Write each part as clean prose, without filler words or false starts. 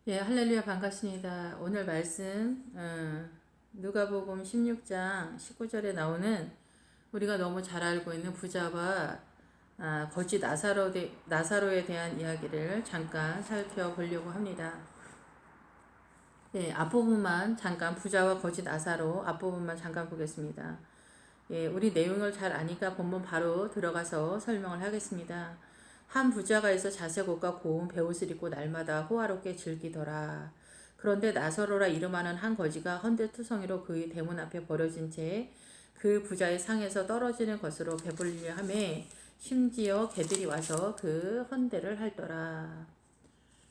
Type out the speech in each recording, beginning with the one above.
예, 할렐루야 반갑습니다. 오늘 말씀 누가복음 16장 19절에 나오는 우리가 너무 잘 알고 있는 부자와 거지 나사로에 대한 이야기를 잠깐 살펴보려고 합니다. 예, 앞부분만 잠깐 부자와 거지 나사로 앞부분만 잠깐 보겠습니다. 예, 우리 내용을 잘 아니까 본문 바로 들어가서 설명을 하겠습니다. 한 부자가 있어 자색옷과 고운 베옷을 입고 날마다 호화롭게 즐기더라. 그런데 나사로라 이름하는 한 거지가 헌데투성이로 그의 대문 앞에 버려진 채 그 부자의 상에서 떨어지는 것으로 배불리려 하매 심지어 개들이 와서 그 헌대를 핥더라.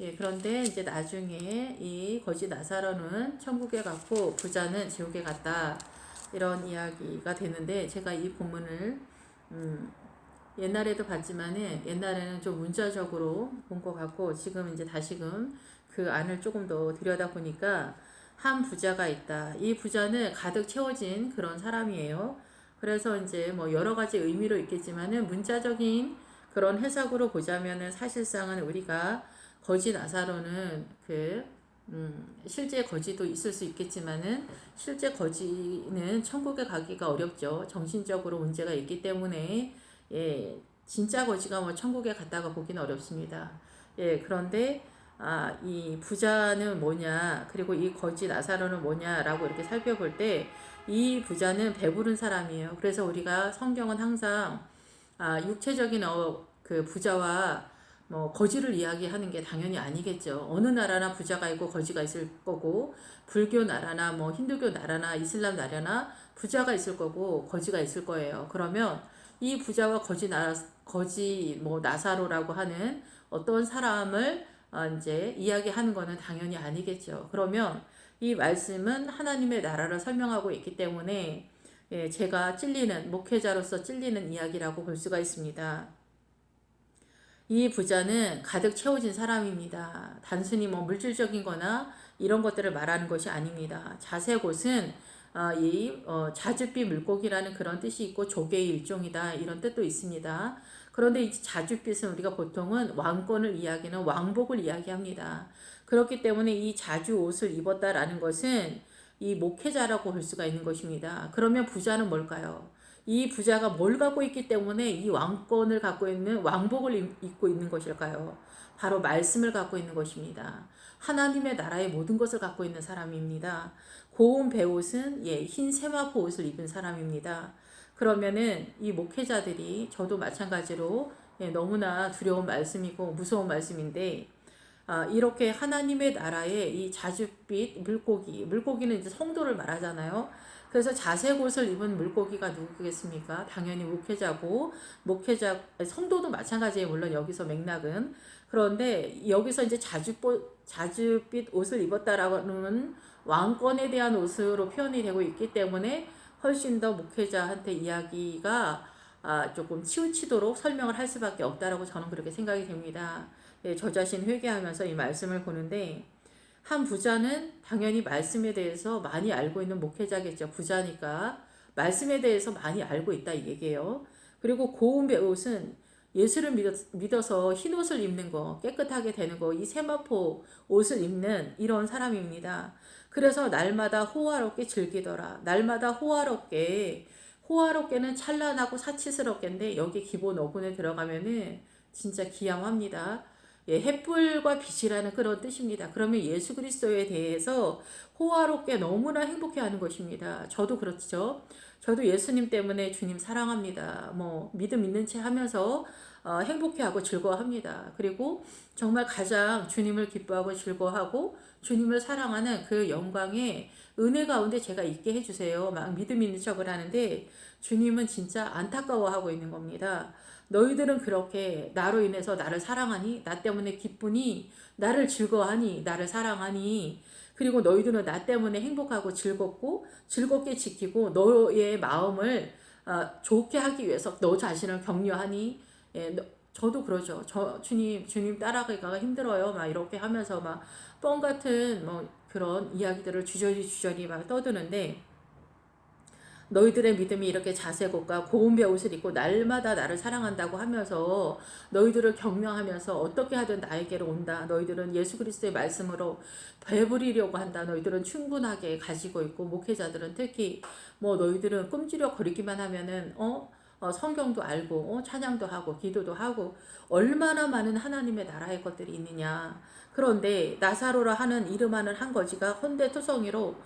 예, 그런데 이제 나중에 이 거지 나사로는 천국에 갔고 부자는 지옥에 갔다. 이런 이야기가 되는데 제가 이 본문을 음, 옛날에도 봤지만은 옛날에는 좀 문자적으로 본 것 같고 지금 이제 다시금 그 안을 조금 더 들여다보니까 한 부자가 있다. 이 부자는 가득 채워진 그런 사람이에요. 그래서 이제 뭐 여러 가지 의미로 있겠지만은 문자적인 그런 해석으로 보자면은 사실상은 우리가 거지 나사로는 실제 거지도 있을 수 있겠지만은 실제 거지는 천국에 가기가 어렵죠. 정신적으로 문제가 있기 때문에 예, 진짜 거지가 뭐 천국에 갔다가 보기는 어렵습니다. 예, 그런데 이 부자는 뭐냐, 그리고 이 거지 나사로는 뭐냐라고 이렇게 살펴볼 때 이 부자는 배부른 사람이에요. 그래서 우리가 성경은 항상 육체적인 그 부자와 뭐 거지를 이야기하는 게 당연히 아니겠죠. 어느 나라나 부자가 있고 거지가 있을 거고 불교 나라나 뭐 힌두교 나라나 이슬람 나라나 부자가 있을 거고 거지가 있을 거예요. 그러면 이 부자와 거지 뭐 나사로라고 하는 어떤 사람을 이제 이야기하는 거는 당연히 아니겠죠. 그러면 이 말씀은 하나님의 나라를 설명하고 있기 때문에 예, 제가 목회자로서 찔리는 이야기라고 볼 수가 있습니다. 이 부자는 가득 채워진 사람입니다. 단순히 뭐 물질적인 거나 이런 것들을 말하는 것이 아닙니다. 자색옷은 자줏빛 물고기라는 그런 뜻이 있고 조개의 일종이다 이런 뜻도 있습니다. 그런데 이 자줏빛은 우리가 보통은 왕권을 이야기하는 왕복을 이야기합니다. 그렇기 때문에 이 자주 옷을 입었다라는 것은 이 목회자라고 볼 수가 있는 것입니다. 그러면 부자는 뭘까요? 이 부자가 뭘 갖고 있기 때문에 이 왕권을 갖고 있는 왕복을 입고 있는 것일까요? 바로 말씀을 갖고 있는 것입니다. 하나님의 나라의 모든 것을 갖고 있는 사람입니다. 고운 베옷은 흰 세마포 옷을 입은 사람입니다. 그러면은 이 목회자들이 저도 마찬가지로 너무나 두려운 말씀이고 무서운 말씀인데 이렇게 하나님의 나라에 이 자줏빛 물고기는 이제 성도를 말하잖아요. 그래서 자색 옷을 입은 물고기가 누구겠습니까? 당연히 성도도 마찬가지예요. 물론 여기서 맥락은. 그런데 여기서 이제 자줏빛 옷을 입었다라는 왕권에 대한 옷으로 표현이 되고 있기 때문에 훨씬 더 목회자한테 이야기가 조금 치우치도록 설명을 할 수밖에 없다라고 저는 그렇게 생각이 됩니다. 예, 저 자신 회개하면서 이 말씀을 보는데 한 부자는 당연히 말씀에 대해서 많이 알고 있는 목회자겠죠. 부자니까 말씀에 대해서 많이 알고 있다 이 얘기예요. 그리고 고운 베옷은 예수를 믿어서 흰 옷을 입는 거, 깨끗하게 되는 거, 이 세마포 옷을 입는 이런 사람입니다. 그래서 날마다 호화롭게 즐기더라. 날마다 호화롭게는 찬란하고 사치스럽겠는데 여기 기본 어근에 들어가면은 진짜 기함합니다. 예, 햇불과 빛이라는 그런 뜻입니다. 그러면 예수 그리스도에 대해서 호화롭게 너무나 행복해하는 것입니다. 저도 그렇죠. 저도 예수님 때문에 주님 사랑합니다. 뭐 믿음 있는 채 하면서 행복해하고 즐거워합니다. 그리고 정말 가장 주님을 기뻐하고 즐거워하고 주님을 사랑하는 그 영광의 은혜 가운데 제가 있게 해주세요. 막 믿음 있는 척을 하는데 주님은 진짜 안타까워하고 있는 겁니다. 너희들은 그렇게 나로 인해서 나를 사랑하니, 나 때문에 기쁘니, 나를 즐거워하니, 나를 사랑하니, 그리고 너희들은 나 때문에 행복하고 즐겁게 지키고 너의 마음을 좋게 하기 위해서 너 자신을 격려하니, 예, 저도 그러죠. 주님 따라가기가 힘들어요. 막 이렇게 하면서 막 뻥 같은 뭐 그런 이야기들을 주저리 막 떠드는데 너희들의 믿음이 이렇게 자색옷과 고운 베옷을 입고 날마다 나를 사랑한다고 하면서 너희들을 격려하면서 어떻게 하든 나에게로 온다. 너희들은 예수 그리스도의 말씀으로 배부리려고 한다. 너희들은 충분하게 가지고 있고 목회자들은 특히 뭐 너희들은 끔지려 거리기만 하면은 성경도 알고 찬양도 하고 기도도 하고 얼마나 많은 하나님의 나라의 것들이 있느냐. 그런데 나사로라 하는 이름하는 한 거지가 헌데투성이로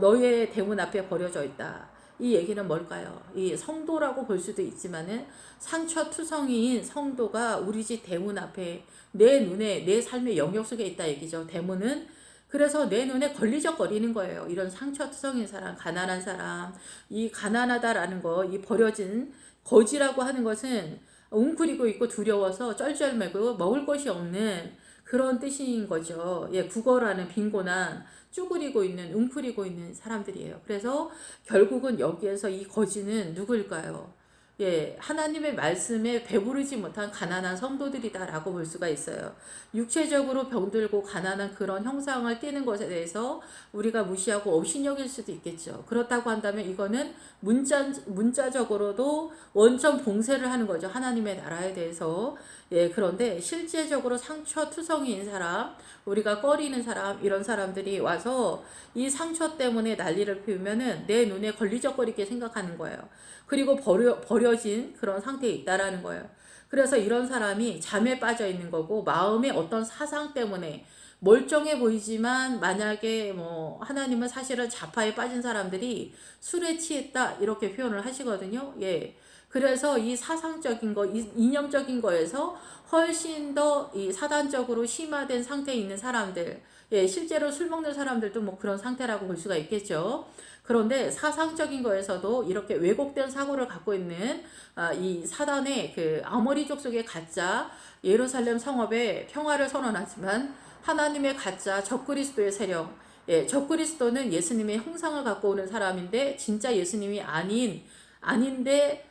너의 대문 앞에 버려져 있다. 이 얘기는 뭘까요? 이 성도라고 볼 수도 있지만은 상처투성이인 성도가 우리 집 대문 앞에 내 눈에 내 삶의 영역 속에 있다 얘기죠. 대문은 그래서 내 눈에 걸리적거리는 거예요. 이런 상처투성인 사람, 가난한 사람, 이 가난하다라는 거, 이 버려진 거지라고 하는 것은 웅크리고 있고 두려워서 쩔쩔매고 먹을 것이 없는 그런 뜻인 거죠. 예, 국어라는 빈곤한 쭈그리고 있는 웅크리고 있는 사람들이에요. 그래서 결국은 여기에서 이 거지는 누구일까요? 예, 하나님의 말씀에 배부르지 못한 가난한 성도들이다라고 볼 수가 있어요. 육체적으로 병들고 가난한 그런 형상을 띠는 것에 대해서 우리가 무시하고 업신여길 수도 있겠죠. 그렇다고 한다면 이거는 문자적으로도 원천 봉쇄를 하는 거죠. 하나님의 나라에 대해서. 예, 그런데 실제적으로 상처투성이인 사람, 우리가 꺼리는 사람, 이런 사람들이 와서 이 상처 때문에 난리를 피우면은 내 눈에 걸리적거리게 생각하는 거예요. 그리고 버려진 그런 상태에 있다라는 거예요. 그래서 이런 사람이 잠에 빠져 있는 거고 마음의 어떤 사상 때문에 멀쩡해 보이지만 만약에 뭐 하나님은 사실은 자파에 빠진 사람들이 술에 취했다 이렇게 표현을 하시거든요. 예. 그래서 이 사상적인 거, 이념적인 거에서 훨씬 더 이 사단적으로 심화된 상태에 있는 사람들, 예, 실제로 술 먹는 사람들도 뭐 그런 상태라고 볼 수가 있겠죠. 그런데 사상적인 거에서도 이렇게 왜곡된 사고를 갖고 있는 이 사단의 그 아모리족 속의 가짜 예루살렘 성읍에 평화를 선언하지만 하나님의 가짜 적그리스도의 세력, 예, 적그리스도는 예수님의 형상을 갖고 오는 사람인데 진짜 예수님이 아닌데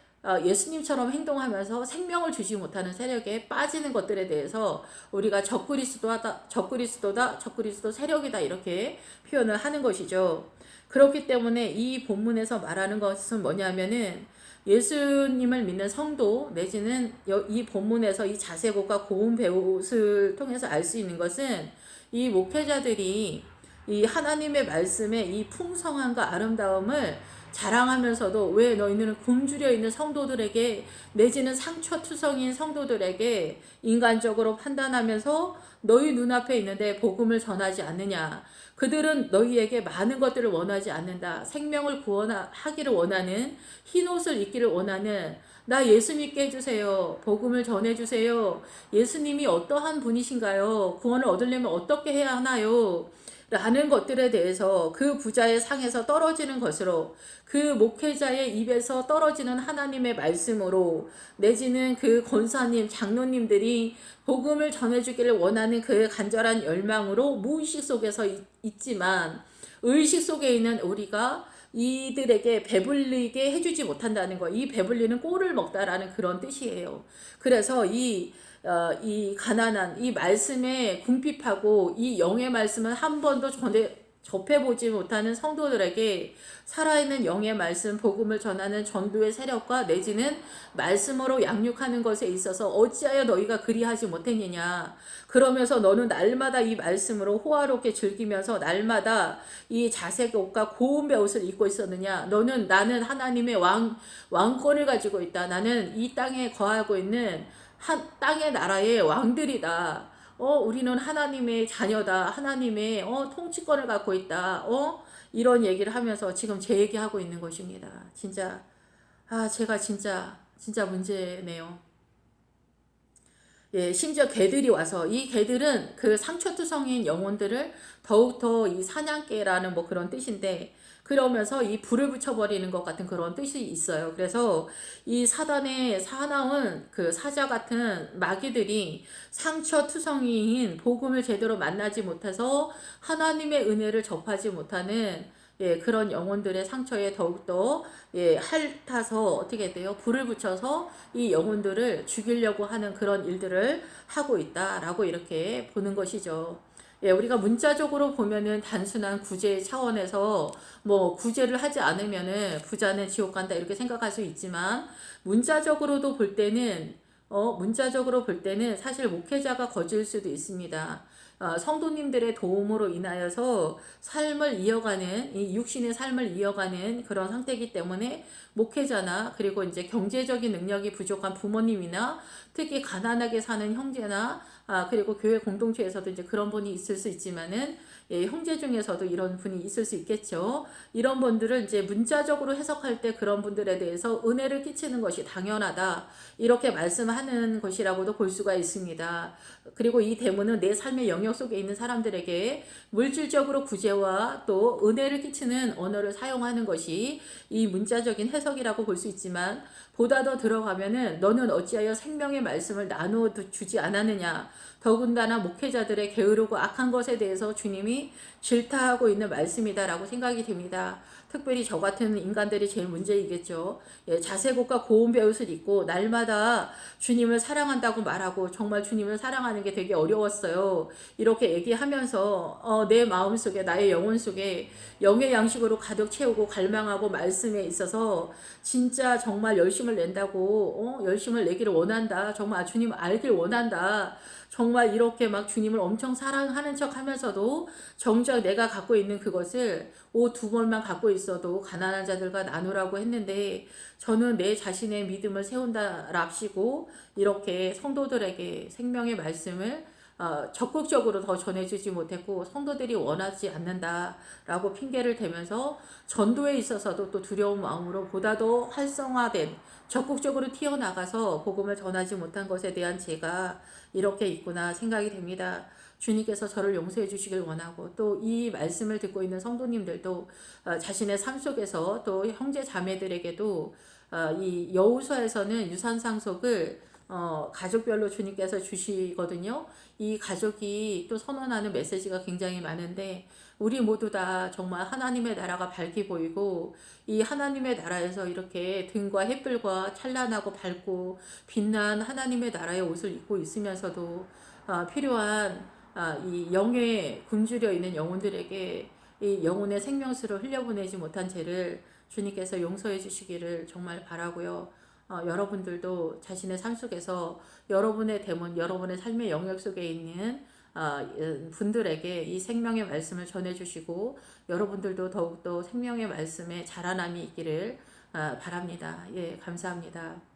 예수님처럼 행동하면서 생명을 주지 못하는 세력에 빠지는 것들에 대해서 우리가 적그리스도 세력이다 이렇게 표현을 하는 것이죠. 그렇기 때문에 이 본문에서 말하는 것은 뭐냐면은 예수님을 믿는 성도 내지는 이 본문에서 이 자세곡과 고운 베옷을 통해서 알 수 있는 것은 이 목회자들이 이 하나님의 말씀의 이 풍성함과 아름다움을 자랑하면서도 왜 너희는 굶주려 있는 성도들에게 내지는 상처투성인 성도들에게 인간적으로 판단하면서 너희 눈앞에 있는데 복음을 전하지 않느냐. 그들은 너희에게 많은 것들을 원하지 않는다. 생명을 구원하기를 원하는, 흰옷을 입기를 원하는, 나 예수 믿게 해주세요. 복음을 전해주세요. 예수님이 어떠한 분이신가요? 구원을 얻으려면 어떻게 해야 하나요? 라는 것들에 대해서 그 부자의 상에서 떨어지는 것으로, 그 목회자의 입에서 떨어지는 하나님의 말씀으로, 내지는 그 권사님, 장로님들이 복음을 전해주기를 원하는 그 간절한 열망으로 무의식 속에서 있지만 의식 속에 있는 우리가 이들에게 배불리게 해주지 못한다는 거, 이 배불리는 꼴을 먹다라는 그런 뜻이에요. 그래서 이 가난한 이 말씀에 궁핍하고 이 영의 말씀을 한 번도 접해보지 못하는 성도들에게 살아있는 영의 말씀, 복음을 전하는 전도의 세력과 내지는 말씀으로 양육하는 것에 있어서 어찌하여 너희가 그리하지 못했느냐. 그러면서 너는 날마다 이 말씀으로 호화롭게 즐기면서 날마다 이 자색 옷과 고운 베옷을 입고 있었느냐. 나는 하나님의 왕권을 가지고 있다. 나는 이 땅에 거하고 있는 땅의 나라의 왕들이다. 우리는 하나님의 자녀다. 하나님의 통치권을 갖고 있다. 이런 얘기를 하면서 지금 제 얘기하고 있는 것입니다. 진짜 제가 진짜 문제네요. 예, 심지어 개들이 와서 이 개들은 그 상처투성인 영혼들을 더욱더 이 사냥개라는 뭐 그런 뜻인데 그러면서 이 불을 붙여버리는 것 같은 그런 뜻이 있어요. 그래서 이 사단의 사나운 그 사자 같은 마귀들이 상처투성이인 복음을 제대로 만나지 못해서 하나님의 은혜를 접하지 못하는 예, 그런 영혼들의 상처에 더욱더 핥아서 어떻게 돼요? 불을 붙여서 이 영혼들을 죽이려고 하는 그런 일들을 하고 있다라고 이렇게 보는 것이죠. 예, 우리가 문자적으로 보면은 단순한 구제 차원에서 뭐 구제를 하지 않으면은 부자는 지옥 간다 이렇게 생각할 수 있지만 문자적으로도 볼 때는 문자적으로 볼 때는 사실 목회자가 거질 수도 있습니다. 성도님들의 도움으로 인하여서 삶을 이어가는 이 육신의 삶을 이어가는 그런 상태이기 때문에 목회자나 그리고 이제 경제적인 능력이 부족한 부모님이나 특히 가난하게 사는 형제나 그리고 교회 공동체에서도 이제 그런 분이 있을 수 있지만은 예, 형제 중에서도 이런 분이 있을 수 있겠죠. 이런 분들을 이제 문자적으로 해석할 때 그런 분들에 대해서 은혜를 끼치는 것이 당연하다. 이렇게 말씀하는 것이라고도 볼 수가 있습니다. 그리고 이 대문은 내 삶의 영역 속에 있는 사람들에게 물질적으로 구제와 또 은혜를 끼치는 언어를 사용하는 것이 이 문자적인 해석이라고 볼 수 있지만 보다 더 들어가면은 너는 어찌하여 생명의 말씀을 나누어 주지 않았느냐. 더군다나 목회자들의 게으르고 악한 것에 대해서 주님이 질타하고 있는 말씀이다라고 생각이 됩니다. 특별히 저 같은 인간들이 제일 문제이겠죠. 예, 자세곡과 고운 베옷을 입고 날마다 주님을 사랑한다고 말하고 정말 주님을 사랑하는 게 되게 어려웠어요. 이렇게 얘기하면서 내 마음속에 나의 영혼 속에 영의 양식으로 가득 채우고 갈망하고 말씀에 있어서 진짜 정말 열심을 낸다고 열심을 내기를 원한다. 정말 주님 알길 원한다. 정말 이렇게 막 주님을 엄청 사랑하는 척 하면서도 정작 내가 갖고 있는 그것을 옷 두 벌만 갖고 있어도 가난한 자들과 나누라고 했는데 저는 내 자신의 믿음을 세운다랍시고 이렇게 성도들에게 생명의 말씀을 적극적으로 더 전해주지 못했고 성도들이 원하지 않는다라고 핑계를 대면서 전도에 있어서도 또 두려운 마음으로 보다 더 활성화된 적극적으로 튀어나가서 복음을 전하지 못한 것에 대한 제가 이렇게 있구나 생각이 됩니다. 주님께서 저를 용서해 주시길 원하고 또 이 말씀을 듣고 있는 성도님들도 자신의 삶 속에서 또 형제 자매들에게도 이 여호수아에서는 유산 상속을 가족별로 주님께서 주시거든요. 이 가족이 또 선언하는 메시지가 굉장히 많은데 우리 모두 다 정말 하나님의 나라가 밝게 보이고 이 하나님의 나라에서 이렇게 등과 햇불과 찬란하고 밝고 빛난 하나님의 나라의 옷을 입고 있으면서도 필요한 이 영에 굶주려 있는 영혼들에게 이 영혼의 생명수를 흘려보내지 못한 죄를 주님께서 용서해 주시기를 정말 바라고요. 여러분들도 자신의 삶 속에서 여러분의 대문, 여러분의 삶의 영역 속에 있는 분들에게 이 생명의 말씀을 전해주시고 여러분들도 더욱더 생명의 말씀에 자라남이 있기를 바랍니다. 예, 감사합니다.